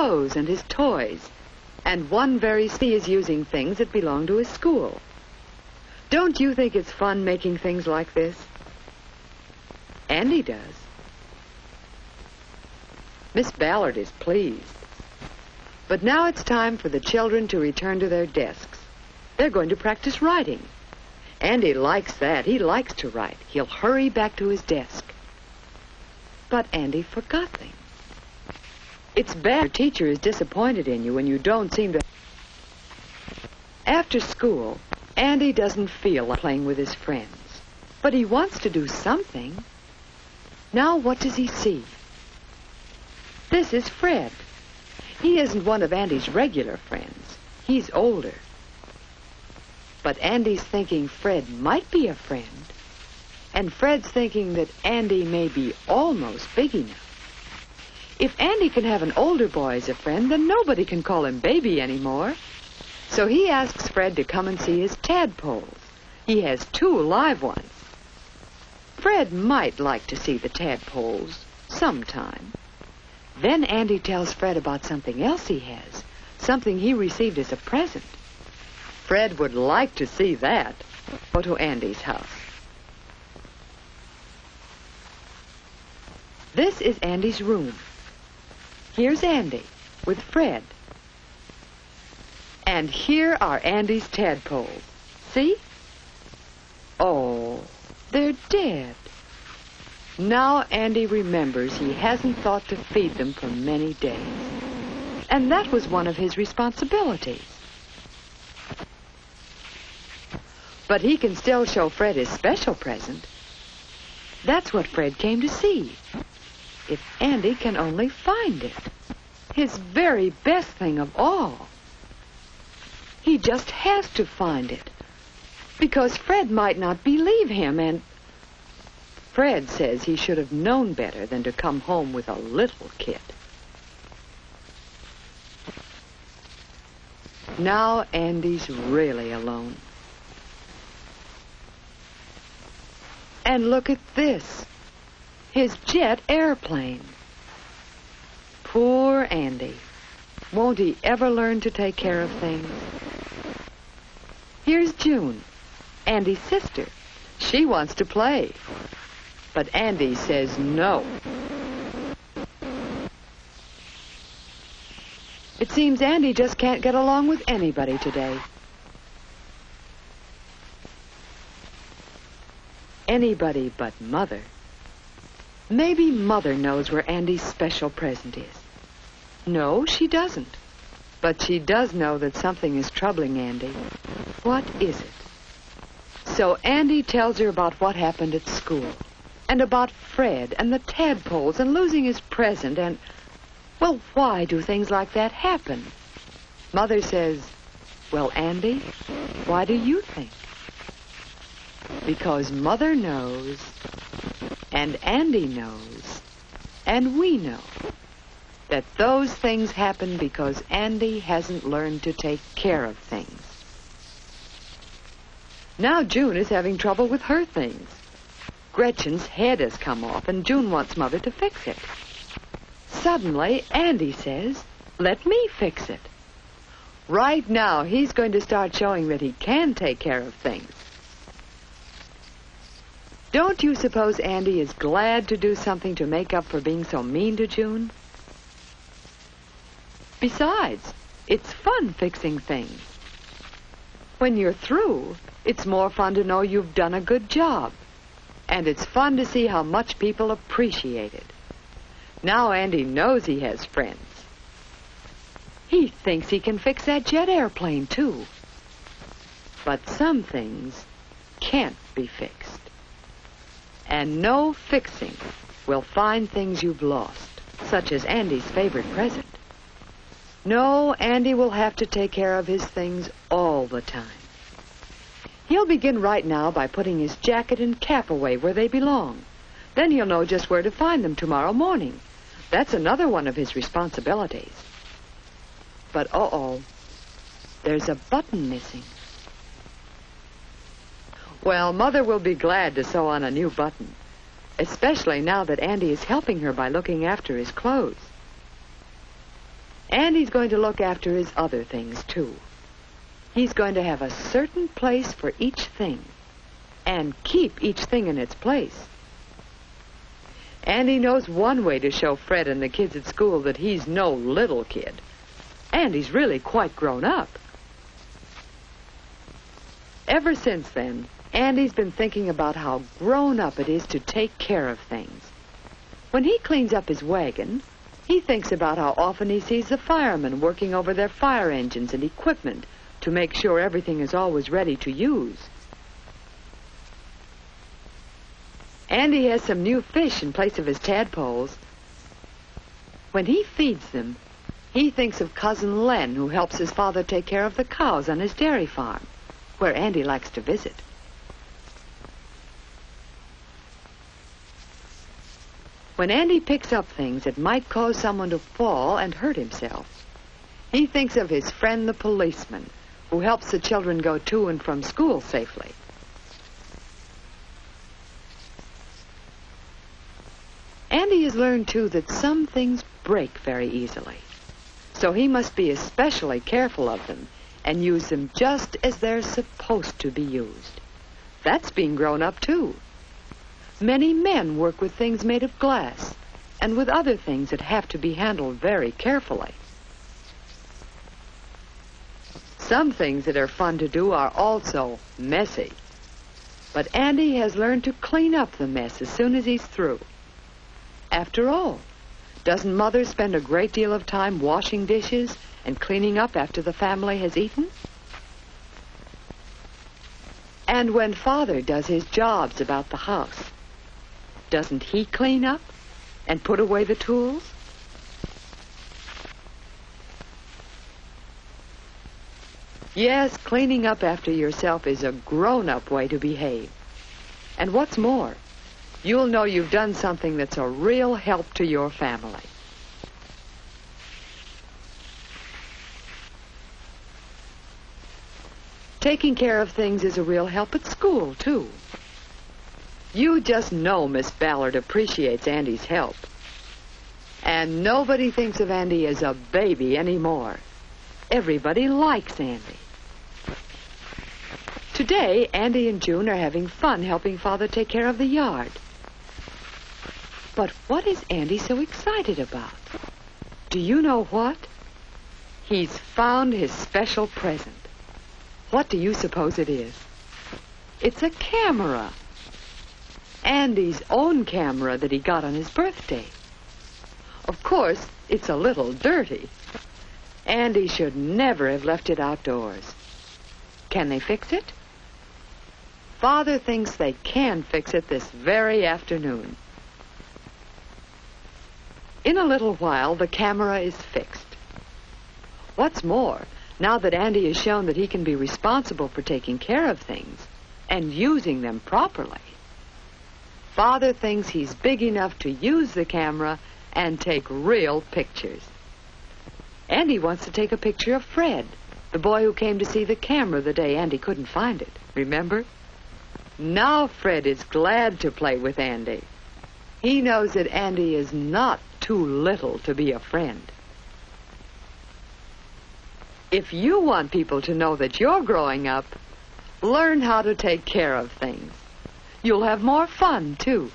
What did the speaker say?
clothes and his toys. And one very he is using things that belong to his school. Don't you think it's fun making things like this? Andy does. Miss Ballard is pleased. But now it's time for the children to return to their desks. They're going to practice writing. Andy likes that. He likes to write. He'll hurry back to his desk. But Andy forgot things. It's bad your teacher is disappointed in you when you don't seem to... After school, Andy doesn't feel like playing with his friends. But he wants to do something. Now what does he see? This is Fred. He isn't one of Andy's regular friends. He's older. But Andy's thinking Fred might be a friend. And Fred's thinking that Andy may be almost big enough. If Andy can have an older boy as a friend, then nobody can call him baby anymore. So he asks Fred to come and see his tadpoles. He has 2 live ones. Fred might like to see the tadpoles sometime. Then Andy tells Fred about something else he has, something he received as a present. Fred would like to see that. Go to Andy's house. This is Andy's room. Here's Andy with Fred. And here are Andy's tadpoles. See? Oh, they're dead. Now Andy remembers he hasn't thought to feed them for many days. And that was one of his responsibilities. But he can still show Fred his special present. That's what Fred came to see. If Andy can only find it. His very best thing of all. He just has to find it. Because Fred might not believe him, and Fred says he should have known better than to come home with a little kid. Now Andy's really alone. And look at this. His jet airplane. Poor Andy. Won't he ever learn to take care of things? Here's June, Andy's sister. She wants to play. But Andy says no. It seems Andy just can't get along with anybody today. Anybody but Mother. Maybe Mother knows where Andy's special present is. No, she doesn't. But she does know that something is troubling Andy. What is it? So Andy tells her about what happened at school. And about Fred and the tadpoles and losing his present and... Well, why do things like that happen? Mother says, well, Andy, why do you think? Because Mother knows, and Andy knows, and we know that those things happen because Andy hasn't learned to take care of things. Now June is having trouble with her things. Gretchen's head has come off, and June wants Mother to fix it. Suddenly, Andy says, let me fix it. Right now, he's going to start showing that he can take care of things. Don't you suppose Andy is glad to do something to make up for being so mean to June? Besides, it's fun fixing things. When you're through, it's more fun to know you've done a good job. And it's fun to see how much people appreciate it. Now Andy knows he has friends. He thinks he can fix that jet airplane, too. But some things can't be fixed. And no fixing will find things you've lost, such as Andy's favorite present. No, Andy will have to take care of his things all the time. He'll begin right now by putting his jacket and cap away where they belong. Then he'll know just where to find them tomorrow morning. That's another one of his responsibilities. But uh-oh, there's a button missing. Well, Mother will be glad to sew on a new button, especially now that Andy is helping her by looking after his clothes. And he's going to look after his other things, too. He's going to have a certain place for each thing and keep each thing in its place. And he knows one way to show Fred and the kids at school that he's no little kid. And he's really quite grown up. Ever since then, Andy's been thinking about how grown up it is to take care of things. When he cleans up his wagon, he thinks about how often he sees the firemen working over their fire engines and equipment to make sure everything is always ready to use. Andy has some new fish in place of his tadpoles. When he feeds them, he thinks of Cousin Len, who helps his father take care of the cows on his dairy farm, where Andy likes to visit. When Andy picks up things that might cause someone to fall and hurt himself, he thinks of his friend the policeman, who helps the children go to and from school safely. Andy has learned, too, that some things break very easily, so he must be especially careful of them and use them just as they're supposed to be used. That's being grown up, too. Many men work with things made of glass and with other things that have to be handled very carefully. Some things that are fun to do are also messy. But Andy has learned to clean up the mess as soon as he's through. After all, doesn't Mother spend a great deal of time washing dishes and cleaning up after the family has eaten? And when Father does his jobs about the house, doesn't he clean up and put away the tools? Yes, cleaning up after yourself is a grown-up way to behave. And what's more, you'll know you've done something that's a real help to your family. Taking care of things is a real help at school, too. You just know Miss Ballard appreciates Andy's help. And nobody thinks of Andy as a baby anymore. Everybody likes Andy. Today, Andy and June are having fun helping Father take care of the yard. But what is Andy so excited about? Do you know what? He's found his special present. What do you suppose it is? It's a camera. Andy's own camera that he got on his birthday. Of course, it's a little dirty. Andy should never have left it outdoors. Can they fix it? Father thinks they can fix it this very afternoon. In a little while, the camera is fixed. What's more, now that Andy has shown that he can be responsible for taking care of things and using them properly, Father thinks he's big enough to use the camera and take real pictures. Andy wants to take a picture of Fred, the boy who came to see the camera the day Andy couldn't find it. Remember? Now Fred is glad to play with Andy. He knows that Andy is not too little to be a friend. If you want people to know that you're growing up, learn how to take care of things. You'll have more fun, too.